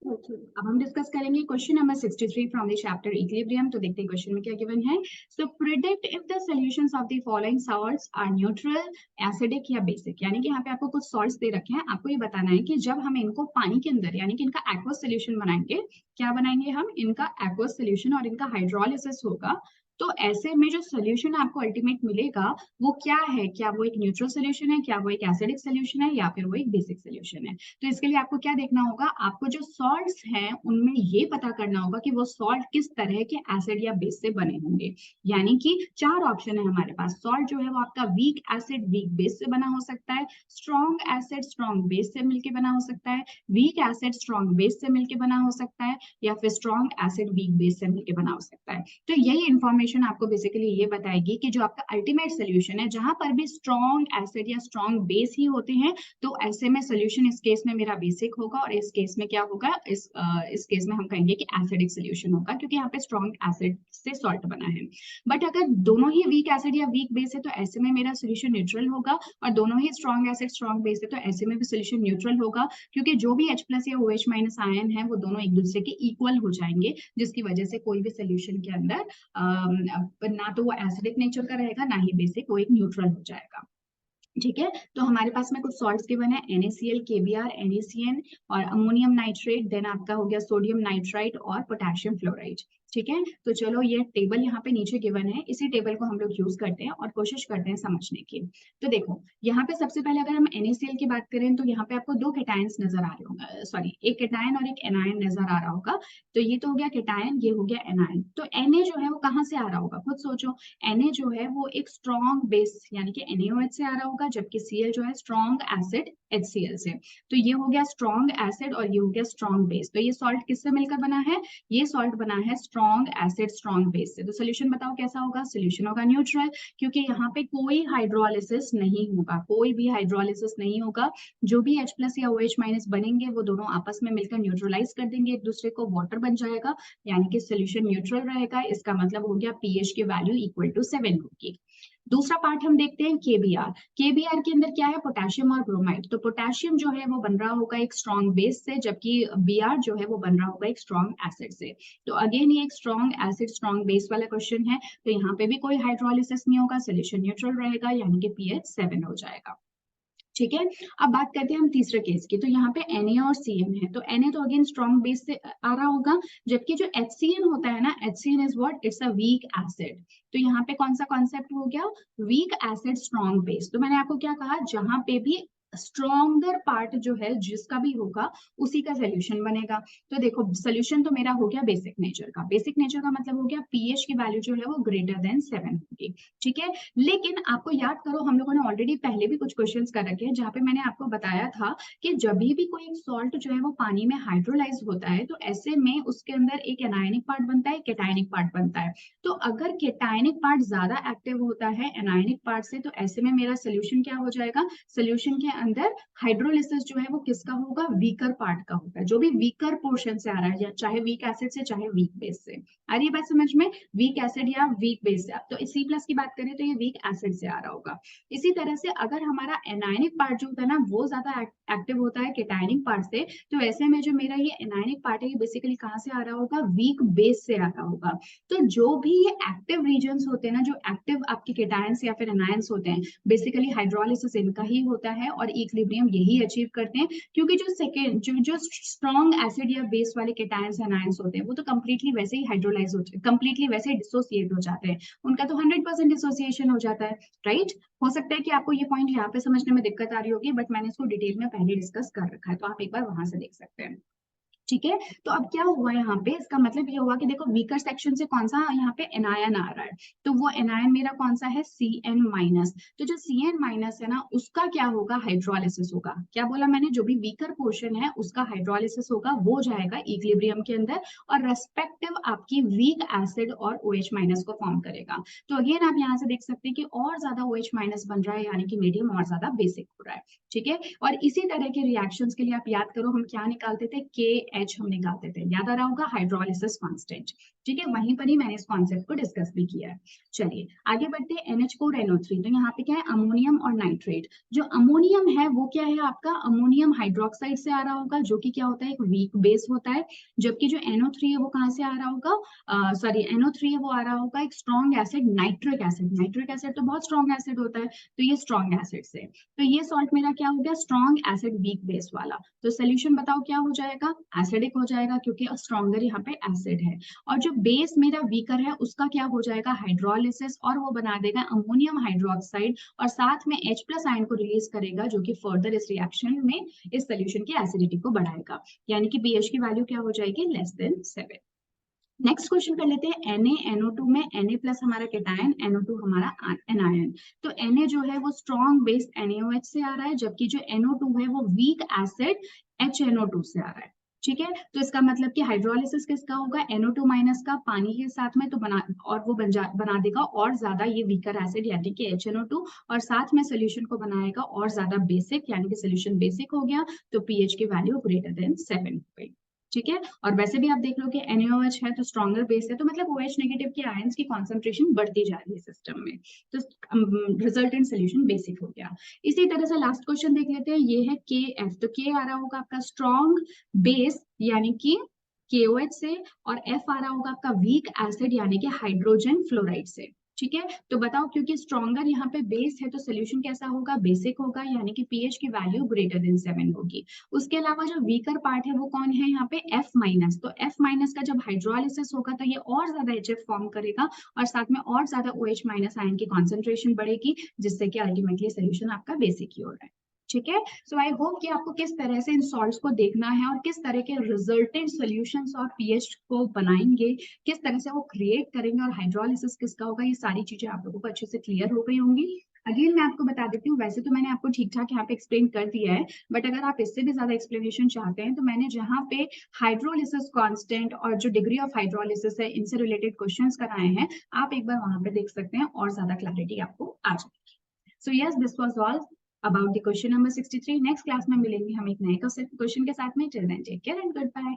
अच्छा, अब हम डिस्कस करेंगे question number 63 from the chapter equilibrium. तो देखते हैं क्वेश्चन में क्या गिवन है। So predict if the solutions of the following salts are neutral, acidic या बेसिक। यानी कि यहाँ पे आपको कुछ सॉल्ट्स दे रखे हैं, आपको ये बताना है कि जब हम इनको पानी के अंदर यानी कि इनका एक्वस सोल्यूशन बनाएंगे, क्या बनाएंगे हम, इनका एक्वस सोल्यूशन और इनका हाइड्रोलिसिस होगा, तो ऐसे में जो सोल्यूशन आपको अल्टीमेट मिलेगा वो क्या है, क्या वो एक न्यूट्रल सोल्यूशन है, क्या वो एक एसिडिक सोल्यूशन है, या फिर वो एक बेसिक सोल्यूशन है। तो इसके लिए आपको क्या देखना होगा, आपको जो सॉल्ट्स हैं उनमें ये पता करना होगा कि वो सॉल्ट किस तरह के एसिड या बेस से बने होंगे। यानी कि चार ऑप्शन है हमारे पास। सॉल्ट जो है वो आपका वीक एसिड वीक बेस से बना हो सकता है, स्ट्रॉन्ग एसिड स्ट्रॉन्ग बेस से मिलकर बना हो सकता है, वीक एसिड स्ट्रॉन्ग बेस से मिलकर बना हो सकता है, या फिर स्ट्रॉन्ग एसिड वीक बेस से मिलकर बना हो सकता है। तो यही इंफॉर्मेशन आपको बेसिकली ये बताएगी कि जो आपका अल्टीमेट सोल्यूशन है, जहां पर भी स्ट्रॉन्ग एसिड या स्ट्रॉन्ग बेस ही होते हैं, तो ऐसे में सोल्यूशन इस केस में मेरा बेसिक होगा, और इस केस में क्या होगा, इस केस में हम कहेंगे कि एसिडिक सोल्यूशन होगा, क्योंकि यहाँ पे स्ट्रॉन्ग एसिड से सॉल्ट बना है। बट अगर दोनों ही वीक एसिड या वीक बेस है, तो ऐसे में मेरा सोल्यूशन न्यूट्रल होगा, और दोनों ही स्ट्रॉन्ग एसिड स्ट्रॉन्ग बेस है, तो ऐसे में भी सोल्यूशन न्यूट्रल होगा, क्योंकि जो भी H प्लस या OH माइनस आयन है वो दोनों एक दूसरे के इक्वल हो जाएंगे, जिसकी वजह से कोई भी सोल्यूशन के अंदर ना तो वो एसिडिक नेचर का रहेगा, ना ही बेसिक, वो एक न्यूट्रल हो जाएगा। ठीक है, तो हमारे पास में कुछ सॉल्ट्स गिवन है, NaCl, KBr, NaCN और अमोनियम नाइट्रेट, देन आपका हो गया सोडियम नाइट्राइट और पोटेशियम फ्लोराइड। ठीक है, तो चलो ये टेबल यहाँ पे नीचे गिवन है, इसी टेबल को हम लोग यूज करते हैं और कोशिश करते हैं समझने की। तो देखो यहाँ पे सबसे पहले अगर हम NaCl की बात करें, तो यहाँ पे आपको दो केटायंस नजर आ रहे होंगे, सॉरी एक केटायन और एक एनायन नजर आ रहा होगा। तो ये तो हो गया केटायन, ये हो गया एनायन। तो Na जो है वो कहाँ से आ रहा होगा, खुद सोचो। Na जो है वो एक स्ट्रॉन्ग बेस यानी कि NaOH से आ रहा होगा, जबकि Cl जो है स्ट्रॉन्ग एसिड HCl से। तो ये हो गया स्ट्रॉन्ग एसिड और ये हो गया स्ट्रॉन्ग बेस। तो ये सॉल्ट किससे मिलकर बना है, ये सॉल्ट बना है स्ट्रॉन्ग एसिड स्ट्रॉन्ग बेस से। तो सोल्यूशन बताओ कैसा होगा, सोल्यूशन होगा न्यूट्रल, क्योंकि यहाँ पे कोई हाइड्रोलिसिस नहीं होगा, कोई भी हाइड्रोलिसिस नहीं होगा। जो भी H प्लस या OH माइनस बनेंगे वो दोनों आपस में मिलकर न्यूट्रलाइज कर देंगे एक दूसरे को, वाटर बन जाएगा, यानी कि सोल्यूशन न्यूट्रल रहेगा। इसका मतलब हो गया pH की वैल्यू इक्वल टू 7 होगी। दूसरा पार्ट हम देखते हैं केबीआर। केबीआर के अंदर क्या है, पोटेशियम और ब्रोमाइड। तो पोटेशियम जो है वो बन रहा होगा एक स्ट्रॉन्ग बेस से, जबकि Br जो है वो बन रहा होगा एक स्ट्रॉन्ग एसिड से। तो अगेन ये एक स्ट्रॉन्ग एसिड स्ट्रॉन्ग बेस वाला क्वेश्चन है, तो यहाँ पे भी कोई हाइड्रोलिसिस नहीं होगा, सोल्यूशन न्यूट्रल रहेगा, यानी कि pH 7 हो जाएगा। ठीक है, अब बात करते हैं हम तीसरे केस की। तो यहाँ पे Na और Cn है, तो Na तो अगेन स्ट्रॉन्ग बेस से आ रहा होगा, जबकि जो HCN होता है ना, HCN is what, it's a weak acid. तो यहाँ पे कौन सा कॉन्सेप्ट हो गया, वीक एसिड स्ट्रॉन्ग बेस। तो मैंने आपको क्या कहा, जहां पे भी स्ट्रॉन्गर पार्ट जो है जिसका भी होगा उसी का सोल्यूशन बनेगा। तो देखो सोल्यूशन तो मेरा हो गया बेसिक नेचर का, बेसिक नेचर का मतलब हो गया pH की वैल्यू जो है वो ग्रेटर देन 7 होगी। ठीक है, लेकिन आपको याद करो हम लोगों ने ऑलरेडी पहले भी कुछ क्वेश्चंस कर रखे हैं, जहां पे मैंने आपको बताया था कि जब भी कोई एक सॉल्ट जो है वो पानी में हाइड्रोलाइज होता है, तो ऐसे में उसके अंदर एक एनायनिक पार्ट बनता है, केटायनिक पार्ट बनता है। तो अगर केटायनिक पार्ट ज्यादा एक्टिव होता है एनायनिक पार्ट से, तो ऐसे में मेरा सोल्यूशन क्या हो जाएगा, सोल्यूशन के अंदर हाइड्रोलिसिस जो है वो किसका होगा, वीकर पार्ट का होगा, जो भी वीकर पोर्शन से आ रहा है, चाहे वीक एसिड से चाहे वीक बेस से। आ रही है बात समझ में, वीक एसिड या वीक बेस से। अब तो C प्लस की बात करें तो ये वीक एसिड से आ रहा होगा। इसी तरह से अगर हमारा एनायनिक पार्ट जो होता है ना वो ज्यादा एक्टिव होता है केटायनिक पार्ट से, तो ऐसे में जो मेरा ये एनायनिक पार्ट है ये बेसिकली कहाँ से आ रहा होगा, वीक बेस से आ रहा होगा। तो जो भी ये एक्टिव रीजन्स होते हैं ना, जो एक्टिव आपके केटायंस या फिर एनायंस होते हैं, बेसिकली हाइड्रोलिसिस इनका ही होता है और इक्विलिब्रियम यही अचीव करते हैं, क्योंकि जो सेकेंड जो स्ट्रॉन्ग एसिड या बेस वाले केटायंस एनायंस होते हैं वो तो कंप्लीटली वैसे ही हाइड्रोलाइज होते हैं, कंप्लीटली वैसे ही डिसोसिएट हो जाते हैं, उनका तो 100% डिसोसिएशन हो जाता है, राइट। हो सकता है कि आपको ये पॉइंट यहाँ पे समझने में दिक्कत आ रही होगी, बट मैंने इसको डिटेल में पहले डिस्कस कर रखा है, तो आप एक बार वहां से देख सकते हैं। ठीक है, तो अब क्या हुआ यहाँ पे, इसका मतलब ये हुआ कि देखो वीकर सेक्शन से कौन सा यहाँ पे एनायन आ रहा है, तो वो एनायन मेरा कौन सा है, Cn माइनस। तो जो Cn माइनस है ना उसका क्या होगा, हाइड्रोलिसिस होगा। क्या बोला मैंने, जो भी वीकर पोर्शन है उसका हाइड्रोलिसिस होगा, वो जाएगा इक्विलिब्रियम के अंदर और रेस्पेक्टिव आपकी वीक एसिड और OH माइनस को फॉर्म करेगा। तो अगेन आप यहाँ से देख सकते हैं कि और ज्यादा OH माइनस बन रहा है, यानी कि मीडियम और ज्यादा बेसिक हो रहा है। ठीक है, और इसी तरह के रिएक्शंस के लिए आप याद करो हम क्या निकालते थे, H हम निकालते थे, याद आ रहा होगा, हाइड्रोलिसिस कांस्टेंट। ठीक है, वहीं पर ही मैंने इस कॉन्सेप्ट को डिस्कस भी किया है। चलिए आगे बढ़ते हैं, NH4NO3, तो यहाँ पे क्या है, अमोनियम और नाइट्रेट। जो अमोनियम है वो क्या है आपका, अमोनियम हाइड्रोक्साइड से आ रहा होगा, जो कि क्या होता है, एक वीक बेस होता है। जबकि जो NO3 है वो कहाँ से आ रहा होगा, सॉरी NO3 है वो आ रहा होगा एक strong acid, nitric acid. Nitric acid तो बहुत स्ट्रॉन्ग एसिड होता है, तो ये स्ट्रॉन्ग एसिड से, तो ये सॉल्ट मेरा क्या हो गया, स्ट्रॉन्ग एसिड वीक बेस वाला। तो सोल्यूशन बताओ क्या हो जाएगा, एसिडिक हो जाएगा, क्योंकि स्ट्रॉन्गर यहाँ पे एसिड है। और जो बेस मेरा वीकर है उसका क्या हो जाएगा, हाइड्रोलिसिस, और वो बना देगा अमोनियम हाइड्रोक्साइड, और साथ में H प्लस आयन को रिलीज करेगा, जो कि फर्दर इस रिएक्शन में इस सोल्यूशन की एसिडिटी को बढ़ाएगा, यानी कि pH की वैल्यू क्या हो जाएगी, लेस देन 7। नेक्स्ट क्वेश्चन कर लेते हैं, NaNO2 में Na प्लस हमारा केटायन, NO2 हमारा एनायन। तो Na जो है वो स्ट्रॉन्ग बेस NaOH से आ रहा है, जबकि जो NO2 है वो वीक एसिड HNO2 से आ रहा है। ठीक है, तो इसका मतलब कि हाइड्रोलिसिस किसका होगा, NO2 माइनस का पानी के साथ में, तो बना और वो बना देगा और ज्यादा ये वीकर एसिड यानी कि HNO2, और साथ में सोल्यूशन को बनाएगा और ज्यादा बेसिक, यानी कि सोल्यूशन बेसिक हो गया, तो pH की वैल्यू ग्रेटर देन 7 हो गई। ठीक है, और वैसे भी आप देख लो कि NaOH है तो स्ट्रॉन्गर बेस है, तो मतलब OH नेगेटिव के आयंस की कॉन्सेंट्रेशन बढ़ती जा रही है सिस्टम में, तो रिजल्टेंट सोल्यूशन बेसिक हो गया। इसी तरह से लास्ट क्वेश्चन देख लेते हैं, ये है KF, तो K आ रहा होगा आपका स्ट्रॉन्ग बेस यानी कि KOH से, और F आ रहा होगा आपका वीक एसिड यानी कि हाइड्रोजन फ्लोराइड से। ठीक है, तो बताओ, क्योंकि स्ट्रॉन्गर यहाँ पे बेस है तो सोल्यूशन कैसा होगा, बेसिक होगा, यानी कि pH की वैल्यू ग्रेटर देन 7 होगी। उसके अलावा जो वीकर पार्ट है वो कौन है यहाँ पे, F माइनस, तो F माइनस का जब हाइड्रोलिसिस होगा तो ये और ज्यादा HF फॉर्म करेगा, और साथ में और ज्यादा OH माइनस आयन की कॉन्सेंट्रेशन बढ़ेगी, जिससे कि अल्टीमेटली सोल्यूशन आपका बेसिक ही हो रहा है। ठीक है, सो आई होप कि आपको किस तरह से इन सॉल्ट्स को देखना है और किस तरह के रिजल्टेंट सॉल्यूशंस और pH को बनाएंगे, किस तरह से वो क्रिएट करेंगे, और हाइड्रोलिसिस किसका होगा, ये सारी चीजें आप लोगों को अच्छे से क्लियर हो गई होंगी। अगेन मैं आपको बता देती हूँ, वैसे तो मैंने आपको ठीक ठाक यहाँ पे एक्सप्लेन कर दिया है, बट अगर आप इससे भी ज्यादा एक्सप्लेनेशन चाहते हैं तो मैंने जहाँ पे हाइड्रोलिसिस कांस्टेंट और जो डिग्री ऑफ हाइड्रोलिसिस है इनसे रिलेटेड क्वेश्चंस कराए हैं, आप एक बार वहां पे देख सकते हैं और ज्यादा क्लैरिटी आपको आ जाएगी। So yes, this was all about the question number 63। Next class में मिलेंगे हम एक नए क्वेश्चन के साथ में। Till then take care and good bye.